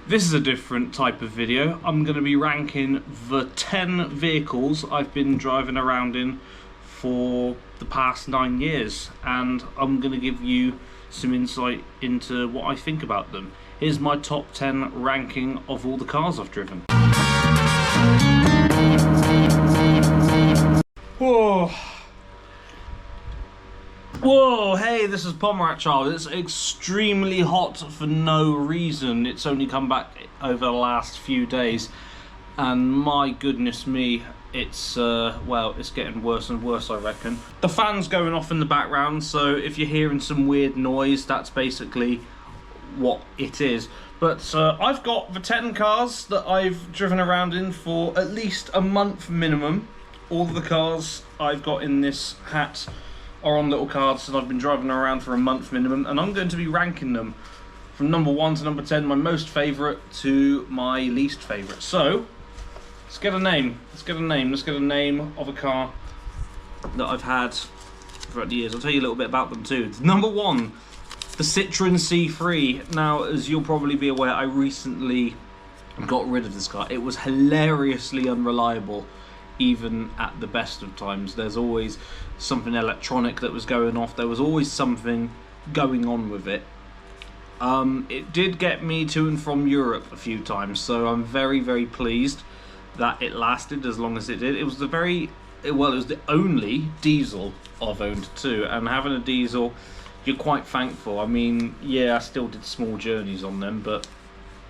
This is a different type of video. I'm going to be ranking the 10 vehicles I've been driving around in for the past 9 years, and I'm going to give you some insight into what I think about them. Here's my top 10 ranking of all the cars I've driven. Whoa. Whoa, hey, this is Pomerat Child. It's extremely hot for no reason. It's only come back over the last few days, and my goodness me, it's well, it's getting worse and worse, I reckon. The fan's going off in the background, so if you're hearing some weird noise, that's basically what it is. But I've got the 10 cars that I've driven around in for at least a month minimum. All of the cars I've got in this hat are on little cards, and I've been driving around for a month minimum, and I'm going to be ranking them from number 1 to number 10, my most favourite to my least favourite. So let's get a name. Let's get a name of a car that I've had throughout the years. I'll tell you a little bit about them too. Number 1, the Citroen C3. Now, as you'll probably be aware, I recently got rid of this car. It was hilariously unreliable, even at the best of times. There's always something electronic that was going off. There was always something going on with it. It did get me to and from Europe a few times, so I'm very, very pleased that it lasted as long as it did. It was it was the only diesel I've owned too, and having a diesel, you're quite thankful. I mean, yeah, I still did small journeys on them, but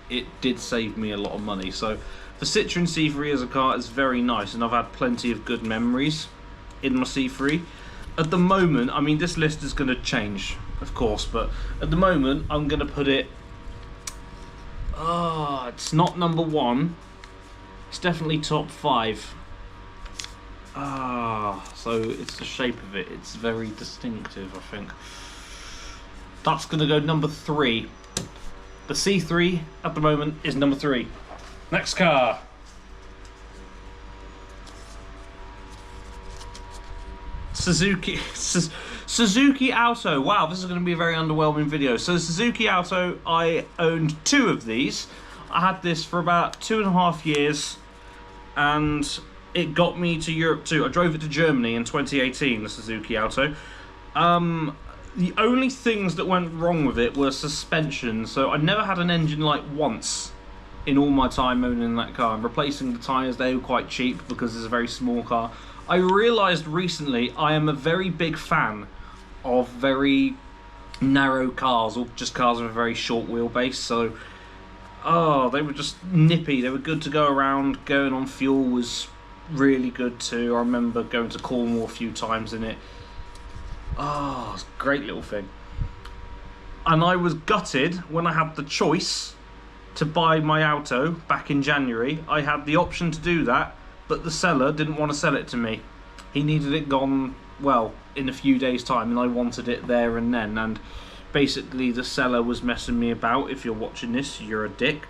it did save me a lot of money. So the Citroen C3 as a car is very nice, and I've had plenty of good memories in my C3. At the moment, I mean, this list is going to change, of course, but at the moment I'm going to put it, it's not number 1, it's definitely top 5. So it's the shape of it, it's very distinctive, I think. That's going to go number 3. The C3 at the moment is number 3. Next car. Suzuki Alto. Wow, this is going to be a very underwhelming video. So Suzuki Alto, I owned 2 of these. I had this for about 2.5 years, and it got me to Europe too. I drove it to Germany in 2018, the Suzuki Alto. The only things that went wrong with it were suspension. So I never had an engine light once in all my time owning that car, and replacing the tyres, they were quite cheap because it's a very small car. I realised recently I am a very big fan of very narrow cars, or just cars with a very short wheelbase. So they were just nippy, they were good to go around. Going on fuel was really good too. I remember going to Cornwall a few times in it. It's a great little thing. And I was gutted when I had the choice to buy my Alto back in January. I had the option to do that, but the seller didn't want to sell it to me. He needed it gone, well, in a few days' time, and I wanted it there and then. And basically the seller was messing me about. If you're watching this, you're a dick.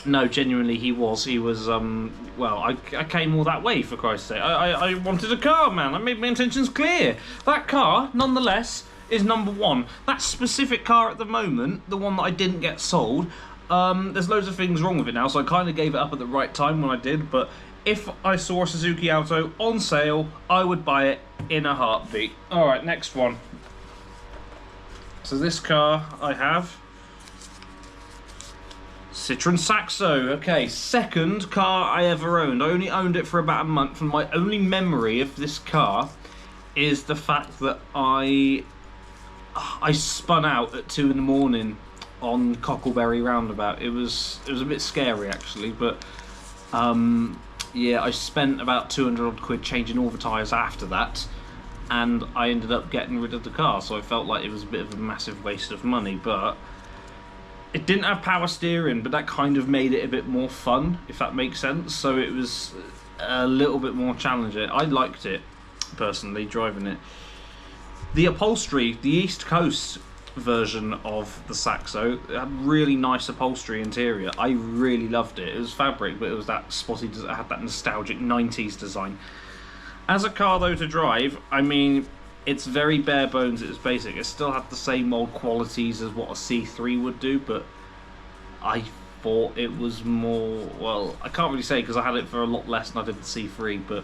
No, genuinely he was. Well, I came all that way, for Christ's sake. I wanted a car, man. I made my intentions clear. That car, nonetheless, is number 1. That specific car at the moment, the one that I didn't get sold, there's loads of things wrong with it now, so I kind of gave it up at the right time when I did. But if I saw a Suzuki Alto on sale, I would buy it in a heartbeat. Alright, next one. So this car I have, Citroen Saxo. Okay, second car I ever owned. I only owned it for about a month, and my only memory of this car is the fact that I spun out at 2 in the morning on Cockleberry roundabout. It was a bit scary actually, but yeah, I spent about 200 odd quid changing all the tyres after that, and I ended up getting rid of the car, so I felt like it was a bit of a massive waste of money. But it didn't have power steering, but that kind of made it a bit more fun, if that makes sense. So it was a little bit more challenging. I liked it personally, driving it. The upholstery, the East Coast version of the Saxo, it had really nice upholstery interior. I really loved it. It was fabric, but it was that spotty, it had that nostalgic 90s design. As a car though to drive, I mean, It's very bare bones, it's basic. It still had the same old qualities as what a C3 would do, but I thought it was more, well, I can't really say because I had it for a lot less than I did the C3, but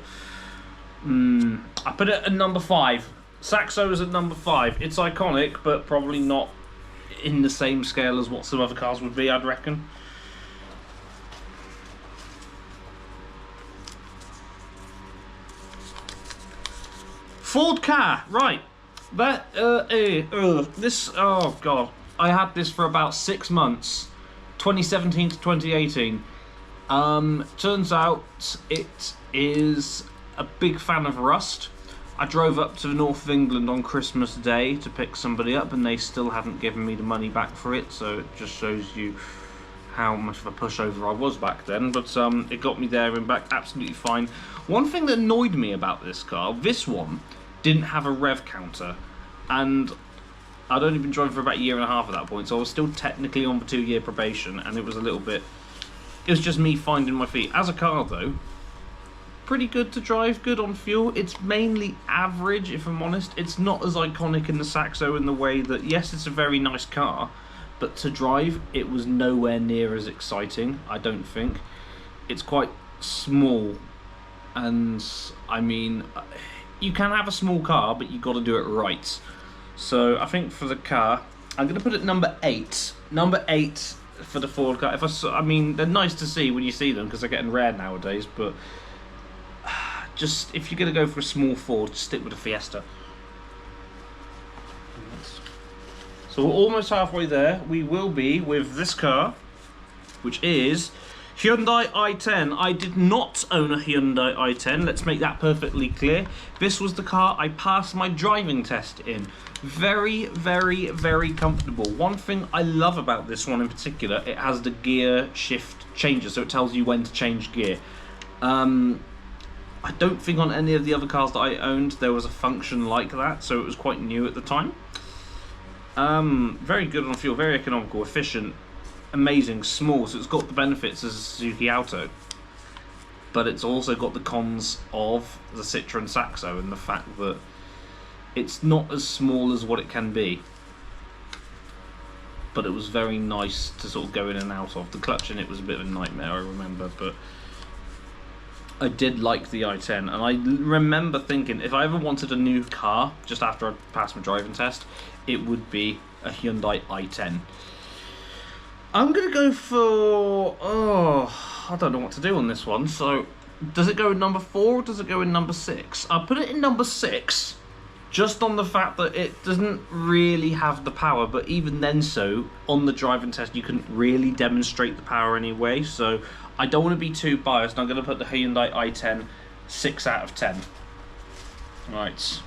I put it at number 5. Saxo is at number 5. It's iconic, but probably not in the same scale as what some other cars would be, I'd reckon. Ford car, right. That, this, oh god. I had this for about 6 months, 2017 to 2018. Turns out it is a big fan of rust. I drove up to the north of England on Christmas Day to pick somebody up, and they still hadn't given me the money back for it, so it just shows you how much of a pushover I was back then. But it got me there and back absolutely fine. One thing that annoyed me about this car, this one didn't have a rev counter, and I'd only been driving for about a year and a half at that point, so I was still technically on the 2-year probation, and it was a little bit, it was just me finding my feet. As a car though, pretty good to drive, good on fuel. It's mainly average, if I'm honest. It's not as iconic in the Saxo in the way that, yes, it's a very nice car, but to drive, it was nowhere near as exciting, I don't think. It's quite small, and I mean, you can have a small car, but you've got to do it right. So I think for the car, I'm going to put it number 8. Number 8 for the Ford car. I mean, they're nice to see when you see them because they're getting rare nowadays, but just, if you're going to go for a small Ford, just stick with a Fiesta. So we're almost halfway there. We will be with this car, which is Hyundai i10. I did not own a Hyundai i10, let's make that perfectly clear. This was the car I passed my driving test in. Very, very, very comfortable. One thing I love about this one in particular, it has the gear shift changer, so it tells you when to change gear. I don't think on any of the other cars that I owned there was a function like that, so it was quite new at the time. Very good on fuel, very economical, efficient, amazing, small, so it's got the benefits as a Suzuki Alto, but it's also got the cons of the Citroen Saxo and the fact that it's not as small as what it can be. But it was very nice to sort of go in and out of. The clutch in it was a bit of a nightmare, I remember, but I did like the i10, and I remember thinking if I ever wanted a new car just after I passed my driving test, it would be a Hyundai i10. I'm gonna go for, I don't know what to do on this one. So does it go in number 4 or does it go in number 6? I'll put it in number 6 just on the fact that it doesn't really have the power, but even then, so on the driving test you couldn't really demonstrate the power anyway, so I don't want to be too biased, and I'm going to put the Hyundai i10 6 out of 10. Right,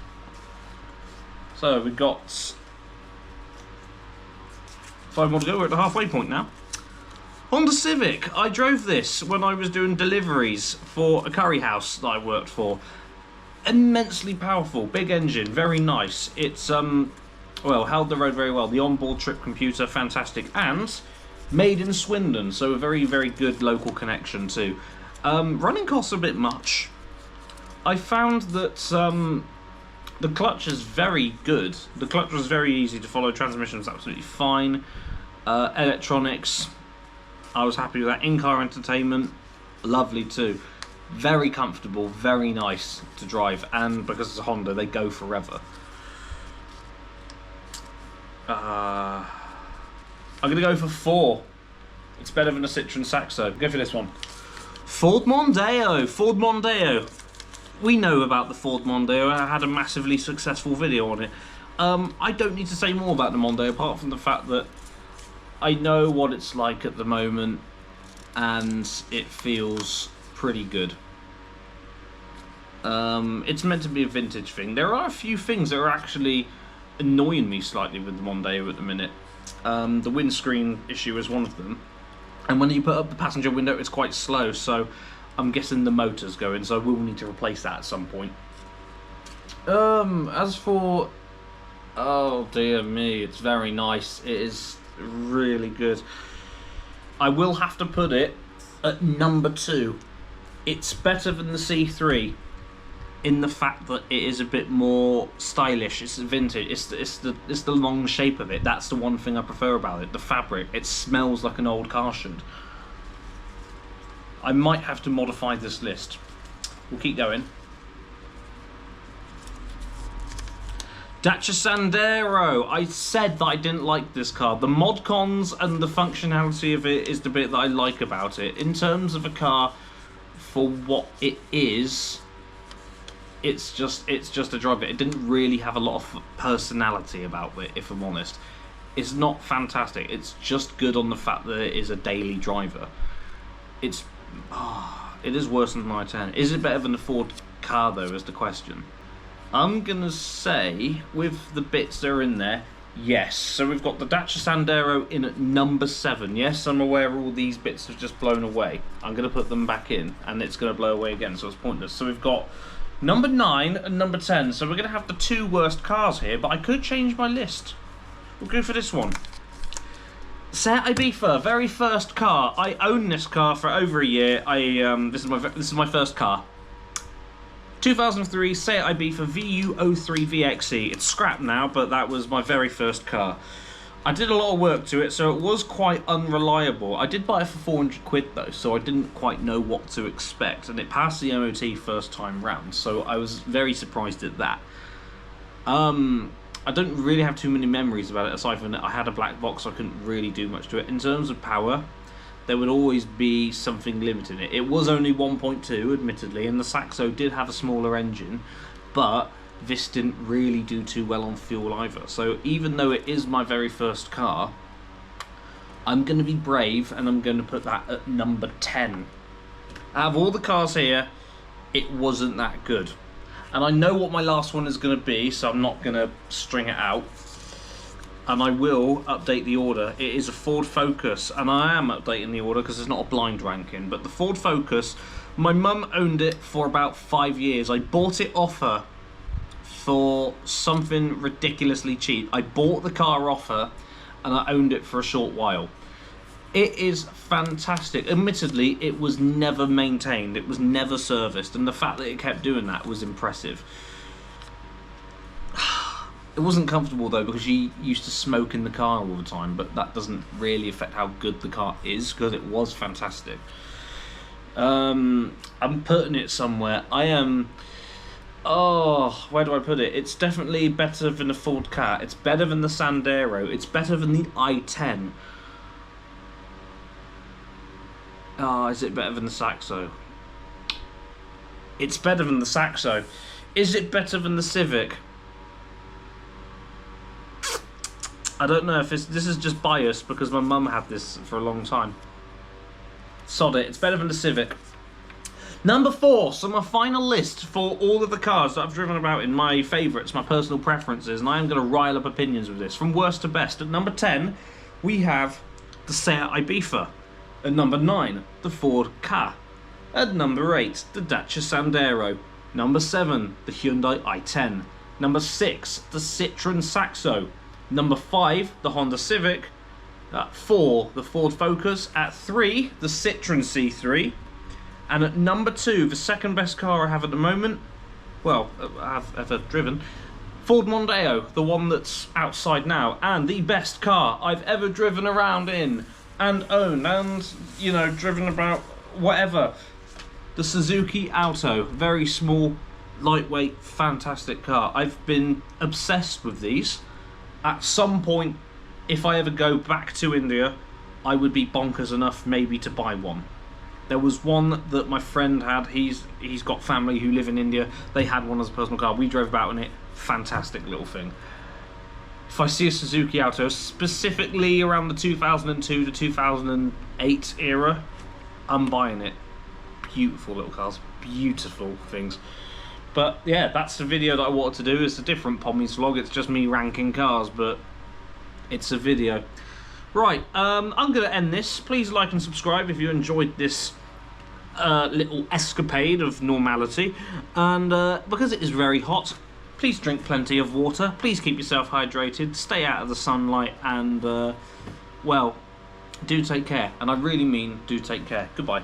so we've got 5 more to go. We're at the halfway point now. Honda Civic. I drove this when I was doing deliveries for a curry house that I worked for. Immensely powerful, big engine, very nice. It's well, held the road very well. The onboard trip computer, fantastic, and made in Swindon, so a very, very good local connection too. Running costs a bit much. I found that the clutch is very good. The clutch was very easy to follow. Transmission was absolutely fine. Electronics, I was happy with that. In-car entertainment, lovely too. Very comfortable, very nice to drive, and because it's a Honda, they go forever. I'm gonna go for 4. It's better than a Citroen Saxo. Go for this one. Ford Mondeo. Ford Mondeo. We know about the Ford Mondeo. I had a massively successful video on it. I don't need to say more about the Mondeo apart from the fact that I know what it's like at the moment, and it feels pretty good. It's meant to be a vintage thing. There are a few things that are actually annoying me slightly with the Mondeo at the minute. The windscreen issue is one of them, and when you put up the passenger window it's quite slow, so I'm guessing the motor's going, so I will need to replace that at some point. As for, oh dear me, it's very nice. It is really good. I will have to put it at number 2. It's better than the C3. in the fact that it is a bit more stylish. It's vintage. It's the long shape of it. That's the one thing I prefer about it. The fabric. It smells like an old car should. I might have to modify this list. We'll keep going. Dacia Sandero. I said that I didn't like this car. The mod cons and the functionality of it is the bit that I like about it. In terms of a car, for what it is, it's just a driver. It didn't really have a lot of personality about it, if I'm honest. It's not fantastic. It's just good on the fact that it is a daily driver. It is worse than the i10. Is it better than the Ford car though, is the question. I'm gonna say, with the bits that are in there, yes. So we've got the Dacia Sandero in at number 7. Yes, I'm aware all these bits have just blown away. I'm gonna put them back in, and it's gonna blow away again, so it's pointless. So we've got number 9 and number 10. So we're gonna have the 2 worst cars here, but I could change my list. We'll go for this one. Seat Ibiza, very first car. I own this car for over a year. This is my first car. 2003 Seat Ibiza VU03 VXE. It's scrapped now, but that was my very first car. I did a lot of work to it, so it was quite unreliable. I did buy it for 400 quid though, so I didn't quite know what to expect, and it passed the MOT first time round, so I was very surprised at that. I don't really have too many memories about it, aside from that I had a black box, so I couldn't really do much to it. In terms of power, there would always be something limiting it. It was only 1.2, admittedly, and the Saxo did have a smaller engine, but this didn't really do too well on fuel either. So even though it is my very first car, I'm going to be brave, and I'm going to put that at number 10. Out of all the cars here, it wasn't that good. And I know what my last one is going to be, so I'm not going to string it out. And I will update the order. It is a Ford Focus, and I am updating the order because it's not a blind ranking. But the Ford Focus, my mum owned it for about 5 years. I bought it off her for something ridiculously cheap. I bought the car off her, and I owned it for a short while. It is fantastic. Admittedly, it was never maintained. It was never serviced, and the fact that it kept doing that was impressive. It wasn't comfortable though, because she used to smoke in the car all the time, but that doesn't really affect how good the car is, because it was fantastic. I'm putting it somewhere. I am... Oh, where do I put it? It's definitely better than the Ford Ka. It's better than the Sandero. It's better than the i10. Oh, is it better than the Saxo? It's better than the Saxo. Is it better than the Civic? I don't know if this is just biased because my mum had this for a long time. Sod it, it's better than the Civic. Number 4, so my final list for all of the cars that I've driven about in my favourites, my personal preferences, and I am going to rile up opinions with this, from worst to best. At number 10, we have the Seat Ibiza. At number 9, the Ford Ka. At number 8, the Dacia Sandero. Number 7, the Hyundai i10. Number 6, the Citroen Saxo. Number 5, the Honda Civic. At 4, the Ford Focus. At 3, the Citroen C3. And at number 2, the second best car I have at the moment, well, I've ever driven, Ford Mondeo, the one that's outside now, and the best car I've ever driven around in and owned and, you know, driven about whatever. The Suzuki Alto, very small, lightweight, fantastic car. I've been obsessed with these. At some point, if I ever go back to India, I would be bonkers enough maybe to buy one. There was one that my friend had. He's got family who live in India. They had one as a personal car. We drove about in it. Fantastic little thing. If I see a Suzuki Alto, specifically around the 2002 to 2008 era, I'm buying it. Beautiful little cars. Beautiful things. But yeah, that's the video that I wanted to do. It's a different Pommy's vlog. It's just me ranking cars, but it's a video. Right, I'm going to end this. Please like and subscribe if you enjoyed this little escapade of normality. And because it is very hot, please drink plenty of water. Please keep yourself hydrated. Stay out of the sunlight. And, well, do take care. And I really mean do take care. Goodbye.